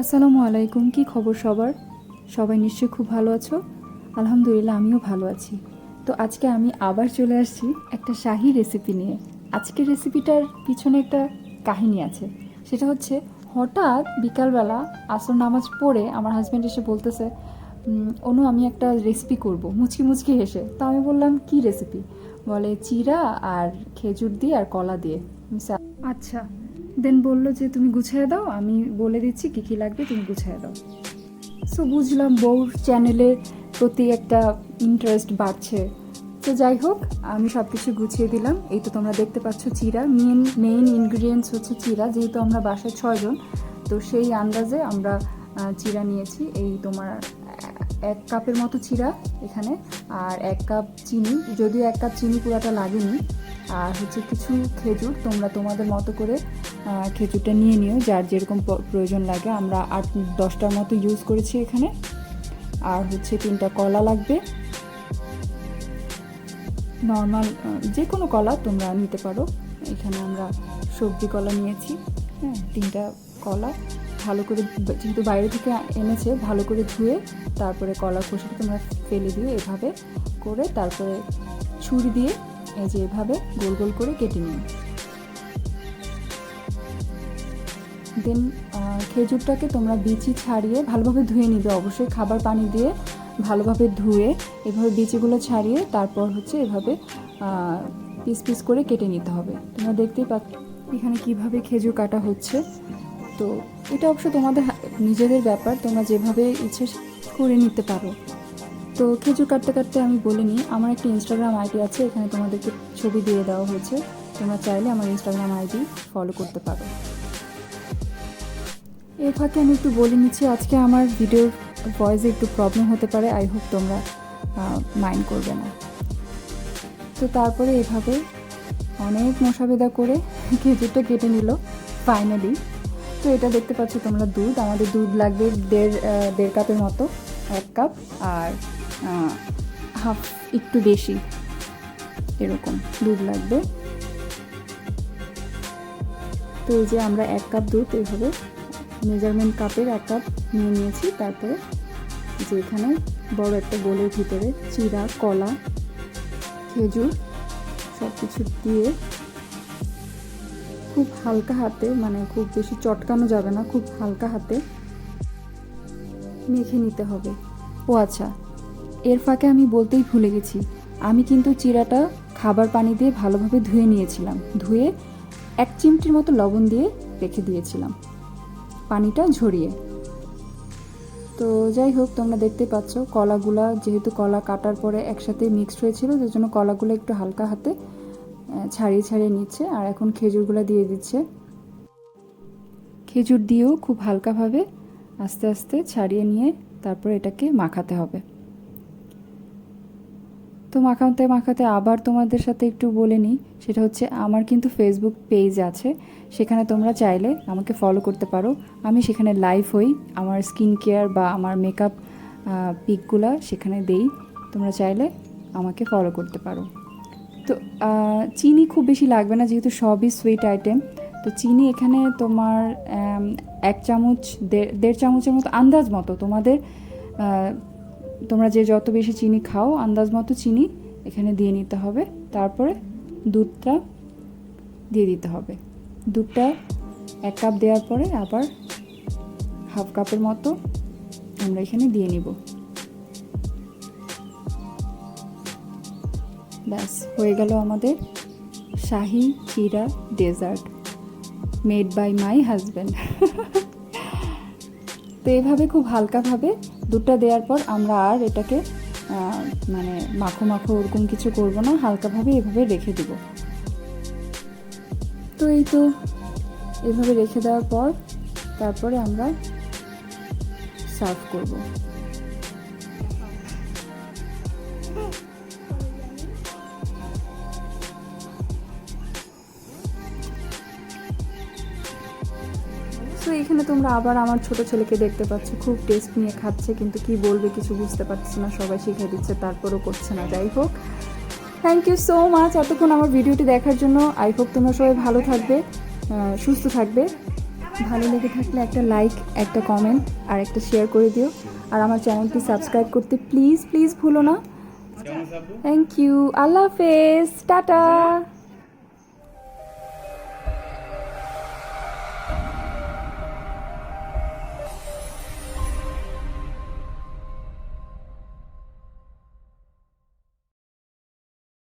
আসসালামুআলাইকুম, কি খবর সবার? সবাই নিশ্চয়ই খুব ভালো আছো। আলহামদুলিল্লাহ, আমিও ভালো আছি। তো আজকে আমি আবার চলে আসছি একটা শাহি রেসিপি নিয়ে। আজকের রেসিপিটার পিছনে একটা কাহিনী আছে। সেটা হচ্ছে, হঠাৎ বিকালবেলা আসর নামাজ পড়ে আমার হাজব্যান্ড এসে বলতেছে, অনু আমি একটা রেসিপি করব, মুচকি মুচকি হেসে। তো আমি বললাম, কি রেসিপি? বলে, চিরা আর খেজুর দিয়ে আর কলা দিয়ে। আচ্ছা। দেন বললো যে তুমি গুছিয়ে দাও, আমি বলে দিচ্ছি কী কী লাগবে, তুমি গুছিয়ে দাও। সো বুঝলাম বউর চ্যানেলের প্রতি একটা ইন্টারেস্ট বাড়ছে। তো যাই হোক, আমি সব কিছু গুছিয়ে দিলাম। এই তো তোমরা দেখতে পাচ্ছ চিরা। মেইন ইনগ্রিডিয়েন্টস হচ্ছে চিরা, যেহেতু আমরা বাসায় 6 জন, তো সেই আন্দাজে আমরা চিরা নিয়েছি। এই তোমার 1 কাপের মতো চিরা এখানে, আর 1 কাপ চিনি, যদিও 1 কাপ চিনি পুরাটা লাগেনি। আর হচ্ছে কিছু খেজুর, তোমরা তোমাদের মতো করে খেজুরটা নিয়ে নিও, যার যেরকম প্রয়োজন লাগে। আমরা 8-10টার মতো ইউজ করেছি এখানে। আর হচ্ছে 3টা কলা লাগবে, নর্মাল যে কোনো কলা তোমরা নিতে পারো। এখানে আমরা সবজি কলা নিয়েছি। হ্যাঁ, 3টা কলা ভালো করে, যেহেতু বাইরে থেকে এনেছে, ভালো করে ধুয়ে তারপরে কলার খোসাটা তোমরা ফেলে দিও এভাবে করে। তারপরে ছুরি দিয়ে এই যে এভাবে গোল গোল করে কেটে নিও। দেন খেজুরটাকে তোমরা বিচি ছাড়িয়ে ভালোভাবে ধুয়ে নিবে, অবশ্যই খাবার পানি দিয়ে ভালোভাবে ধুয়ে এভাবে বিচিগুলো ছাড়িয়ে তারপর হচ্ছে এভাবে পিস পিস করে কেটে নিতে হবে। তোমরা দেখতেই পাচ্ছ এখানে কিভাবে খেজুর কাটা হচ্ছে। তো এটা অবশ্য তোমাদের নিজেদের ব্যাপার, তোমরা যেভাবে ইচ্ছে করে নিতে পারো। তো খেজুর কাটতে কাটতে আমি বলে নিই, আমার একটা ইনস্টাগ্রাম আইডি আছে, এখানে তোমাদেরকে ছবি দিয়ে দেওয়া হয়েছে। তোমরা চাইলে আমার ইনস্টাগ্রাম আইডি ফলো করতে পারো। এর ফাঁকে আমি একটু বলে নিচ্ছি, আজকে আমার ভিডিওর ভয়েসে একটু প্রবলেম হতে পারে, আই হোপ তোমরা মাইন্ড করবে না। তো তারপরে এভাবে অনেক মশাবেদা করে খেজুরটা কেটে নিল ফাইনালি। তো এটা দেখতে পাচ্ছ তোমরা দুধ, আমাদের দুধ লাগবে দেড় কাপের মতো, 1 কাপ, আর হাফ একটু বেশি এরকম দুধ লাগবে। তো এই যে আমরা 1 কাপ দুধ এইভাবে মেজারমেন্ট কাপের 1 কাপ নিয়ে নিয়েছি। তারপরে যে এখানে বড় একটা বোলের ভিতরে চিরা, কলা, খেজুর সব কিছু দিয়ে খুব হালকা হাতে, মানে খুব বেশি চটকানো যাবে না, খুব হালকা হাতে মেখে নিতে হবে। ও আচ্ছা, এর ফাঁকে আমি বলতেই ভুলে গেছি, আমি কিন্তু চিরাটা খাবার পানি দিয়ে ভালোভাবে ধুয়ে নিয়েছিলাম। ধুয়ে 1 চিমটির মতো লবণ দিয়ে রেখে দিয়েছিলাম, পানিটা ঝরিয়ে। তো যাই হোক, তোমরা দেখতে পাচ্ছ কলাগুলা, যেহেতু কলা কাটার পরে একসাথে মিক্সড হয়েছিল, যার জন্য কলাগুলো একটু হালকা হাতে ছাড়িয়ে ছাড়িয়ে নিচ্ছে। আর এখন খেজুরগুলো দিয়ে দিচ্ছে। খেজুর দিয়েও খুব হালকাভাবে আস্তে আস্তে ছাড়িয়ে নিয়ে তারপর এটাকে মাখাতে হবে। তো মাখাতে মাখাতে আবার তোমাদের সাথে একটু বলে নিই, সেটা হচ্ছে আমার কিন্তু ফেসবুক পেজ আছে, সেখানে তোমরা চাইলে আমাকে ফলো করতে পারো। আমি সেখানে লাইভ হই, আমার স্কিন কেয়ার বা আমার মেকআপ পিকগুলা সেখানে দেই, তোমরা চাইলে আমাকে ফলো করতে পারো। তো চিনি খুব বেশি লাগবে না, যেহেতু সবই সুইট আইটেম। তো চিনি এখানে তোমার 1 চামচ, দেড় চামচের মতো, আন্দাজ মতো তোমরা যে যত বেশি চিনি খাও আন্দাজ মতো চিনি এখানে দিয়ে নিতে হবে। তারপরে দুধটা দিয়ে দিতে হবে। দুধটা 1 কাপ দেওয়ার পরে আবার হাফ কাপের মতো আমরা এখানে দিয়ে নিব। ব্যাস হয়ে গেল আমাদের Shahi chira dessert, made by my husband. তো এভাবে খুব হালকাভাবে দুধটা দেওয়ার পর আমরা আর এটাকে মানে মাখো মাখো ওরকম কিছু করব না, হালকাভাবে এভাবে রেখে দেব। তো এই তো এভাবে রেখে দেওয়ার পর তারপরে আমরা সার্ভ করব। তো এখানে তোমরা আবার আমার ছোট ছেলেকে দেখতে পাচ্ছ, খুব টেস্ট নিয়ে খাচ্ছে, কিন্তু কি বলবে কিছু বুঝতে পারছি না, সবাই শিখিয়ে দিচ্ছে তারপরও করছে না। যাই হোক, থ্যাংক ইউ সো মাচ এতক্ষণ আমার ভিডিওটি দেখার জন্য। আই হোপ তোমরা সবাই ভালো থাকবে, সুস্থ থাকবে। ভালো লেগে থাকলে একটা লাইক, একটা কমেন্ট আর একটা শেয়ার করে দিও। আর আমার চ্যানেলটি সাবস্ক্রাইব করতে প্লিজ প্লিজ ভুলো না। থ্যাংক ইউ, আল্লাহ হাফেজ, টাটা।